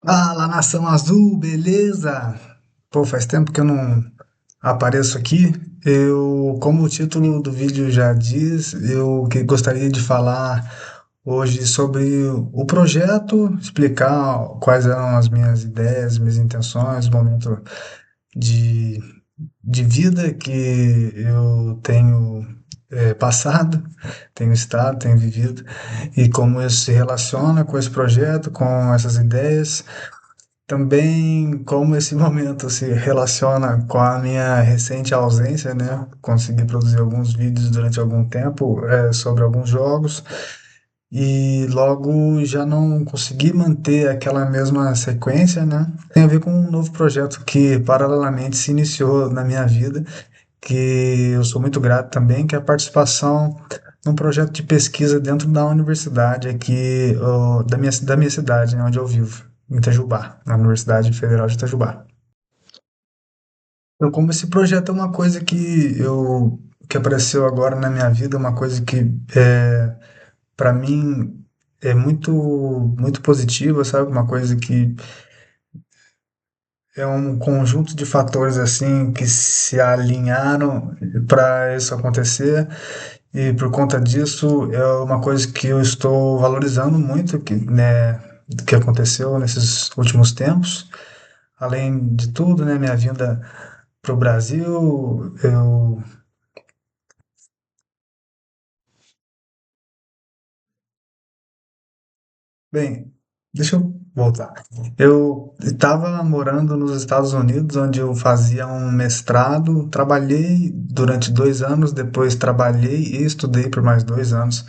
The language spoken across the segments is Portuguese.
Fala, Nação Azul, beleza? Pô, faz tempo que eu não apareço aqui. Como o título do vídeo já diz, gostaria de falar hoje sobre o projeto, explicar quais eram as minhas ideias, minhas intenções, o momento de, de vida que eu tenho passado, tenho estado, tenho vivido, e como isso se relaciona com esse projeto, com essas ideias. Também como esse momento se relaciona com a minha recente ausência, né? Consegui produzir alguns vídeos durante algum tempo, sobre alguns jogos e logo já não consegui manter aquela mesma sequência, né? Tem a ver com um novo projeto que paralelamente se iniciou na minha vida, que eu sou muito grato também, que é a participação num projeto de pesquisa dentro da universidade aqui, da minha cidade, né, onde eu vivo, em Itajubá, na Universidade Federal de Itajubá. Então, como esse projeto é uma coisa que apareceu agora na minha vida, uma coisa que para mim é muito positiva, sabe? Uma coisa que é um conjunto de fatores assim que se alinharam para isso acontecer. E por conta disso, é uma coisa que eu estou valorizando muito, que aconteceu nesses últimos tempos. Além de tudo, né, minha vinda para o Brasil, bem, deixa eu voltar. Eu estava morando nos Estados Unidos, onde eu fazia um mestrado, trabalhei durante 2 anos, depois trabalhei e estudei por mais 2 anos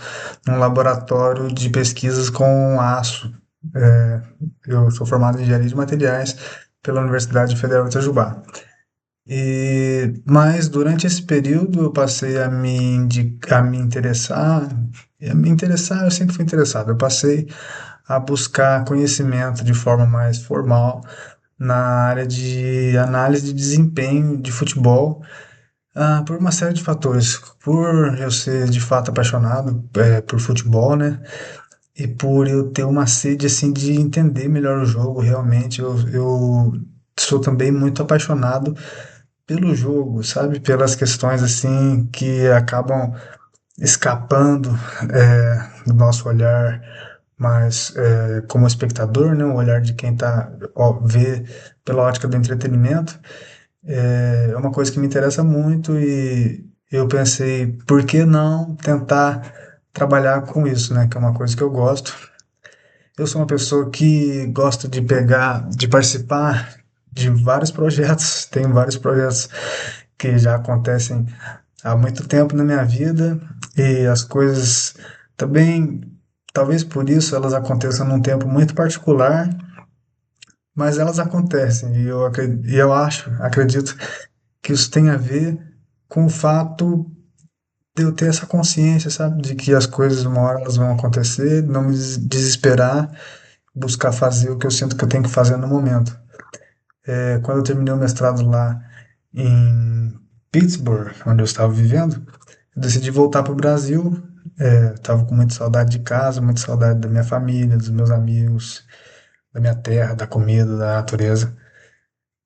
num laboratório de pesquisas com aço. É, eu sou formado em engenharia de materiais pela Universidade Federal de Itajubá. Mas durante esse período eu passei a me interessar, eu sempre fui interessado. Eu passei a buscar conhecimento de forma mais formal na área de análise de desempenho de futebol, por uma série de fatores. Por eu ser de fato apaixonado, por futebol, né? E por eu ter uma sede assim de entender melhor o jogo, realmente eu sou também muito apaixonado pelo jogo, sabe? Pelas questões assim que acabam escapando do nosso olhar, mas como espectador, né? O olhar de quem tá, vê pela ótica do entretenimento, é uma coisa que me interessa muito e eu pensei, por que não tentar trabalhar com isso, né? Que é uma coisa que eu gosto. Eu sou uma pessoa que gosta de participar de vários projetos, tem vários projetos que já acontecem há muito tempo na minha vida e as coisas também, talvez por isso elas aconteçam num tempo muito particular, mas elas acontecem acredito que isso tem a ver com o fato de eu ter essa consciência, sabe, de que as coisas uma hora elas vão acontecer, não me desesperar, buscar fazer o que eu sinto que eu tenho que fazer no momento. Quando eu terminei o mestrado lá em Pittsburgh, onde eu estava vivendo, eu decidi voltar para o Brasil. Estava com muita saudade de casa, muita saudade da minha família, dos meus amigos, da minha terra, da comida, da natureza.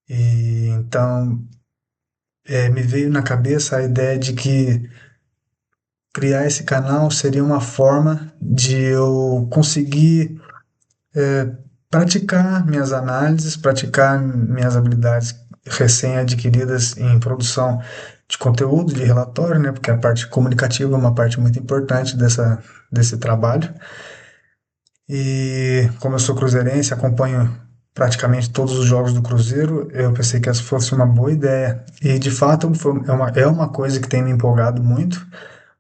E então me veio na cabeça a ideia de que criar esse canal seria uma forma de eu conseguir praticar minhas análises, praticar minhas habilidades recém-adquiridas em produção de conteúdo, de relatório, né? Porque a parte comunicativa é uma parte muito importante desse trabalho. E como eu sou cruzeirense, acompanho praticamente todos os jogos do Cruzeiro, eu pensei que essa fosse uma boa ideia. E de fato é uma coisa que tem me empolgado muito.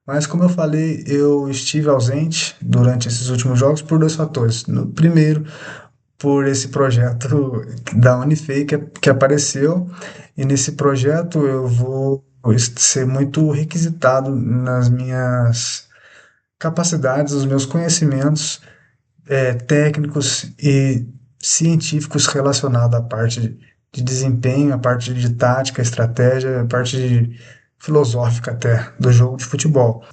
Mas como eu falei, eu estive ausente durante esses últimos jogos por dois fatores. No primeiro, por esse projeto da Unifei que apareceu, e nesse projeto eu vou ser muito requisitado nas minhas capacidades, nos meus conhecimentos técnicos e científicos relacionados à parte de desempenho, à parte de tática, estratégia, à parte filosófica até do jogo de futebol.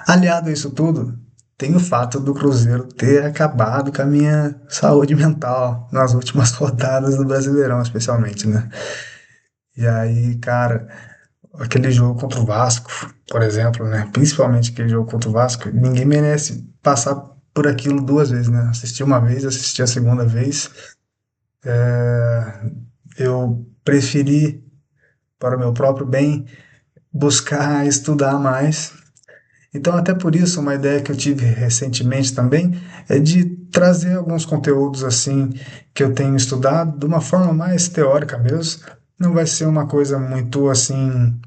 Aliado a isso tudo, tem o fato do Cruzeiro ter acabado com a minha saúde mental nas últimas rodadas do Brasileirão, especialmente, né? E aí, cara, aquele jogo contra o Vasco, por exemplo, né? Principalmente aquele jogo contra o Vasco, ninguém merece passar por aquilo duas vezes, né? Assisti uma vez, assisti a segunda vez. Eu preferi, para o meu próprio bem, buscar estudar mais. Então, até por isso, uma ideia que eu tive recentemente também é de trazer alguns conteúdos assim que eu tenho estudado de uma forma mais teórica mesmo. Não vai ser uma coisa muito assim,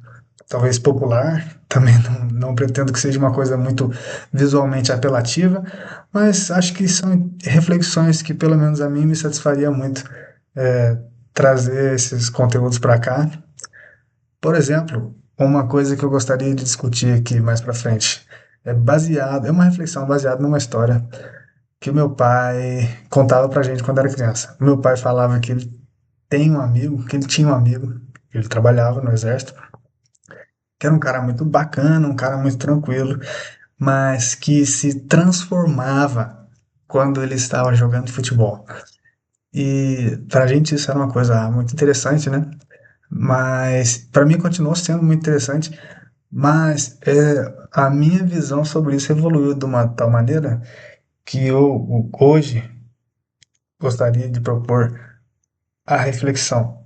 talvez popular, também não pretendo que seja uma coisa muito visualmente apelativa, mas acho que são reflexões que pelo menos a mim me satisfaria muito é, trazer esses conteúdos para cá. Por exemplo, uma coisa que eu gostaria de discutir aqui mais para frente é uma reflexão baseada numa história que o meu pai contava pra gente quando era criança. O meu pai falava que ele tem um amigo, que ele tinha um amigo, ele trabalhava no exército, que era um cara muito bacana, um cara muito tranquilo, mas que se transformava quando ele estava jogando futebol. E pra gente isso era uma coisa muito interessante, né? Mas para mim continuou sendo muito interessante. Mas a minha visão sobre isso evoluiu de uma tal maneira que eu hoje gostaria de propor a reflexão.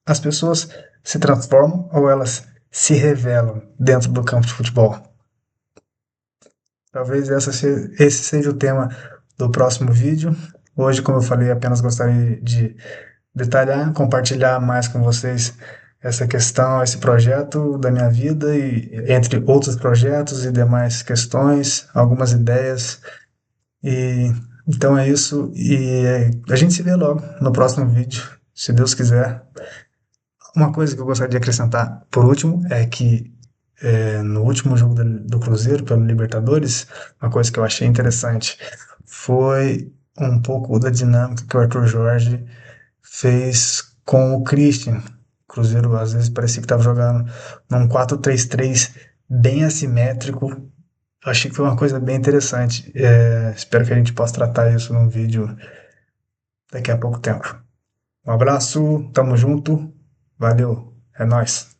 As pessoas se transformam ou elas se revelam dentro do campo de futebol? Talvez esse seja o tema do próximo vídeo. Hoje, como eu falei, apenas gostaria de detalhar, compartilhar mais com vocês essa questão, esse projeto da minha vida e entre outros projetos e demais questões, algumas ideias. E então é isso e a gente se vê logo no próximo vídeo, se Deus quiser. Uma coisa que eu gostaria de acrescentar por último é que no último jogo do Cruzeiro pelo Libertadores, uma coisa que eu achei interessante foi um pouco da dinâmica que o Arthur Jorge fez com o Christian. O Cruzeiro às vezes parecia que estava jogando num 4-3-3 bem assimétrico. Eu achei que foi uma coisa bem interessante. Espero que a gente possa tratar isso num vídeo daqui a pouco tempo. Um abraço, tamo junto, valeu, é nóis.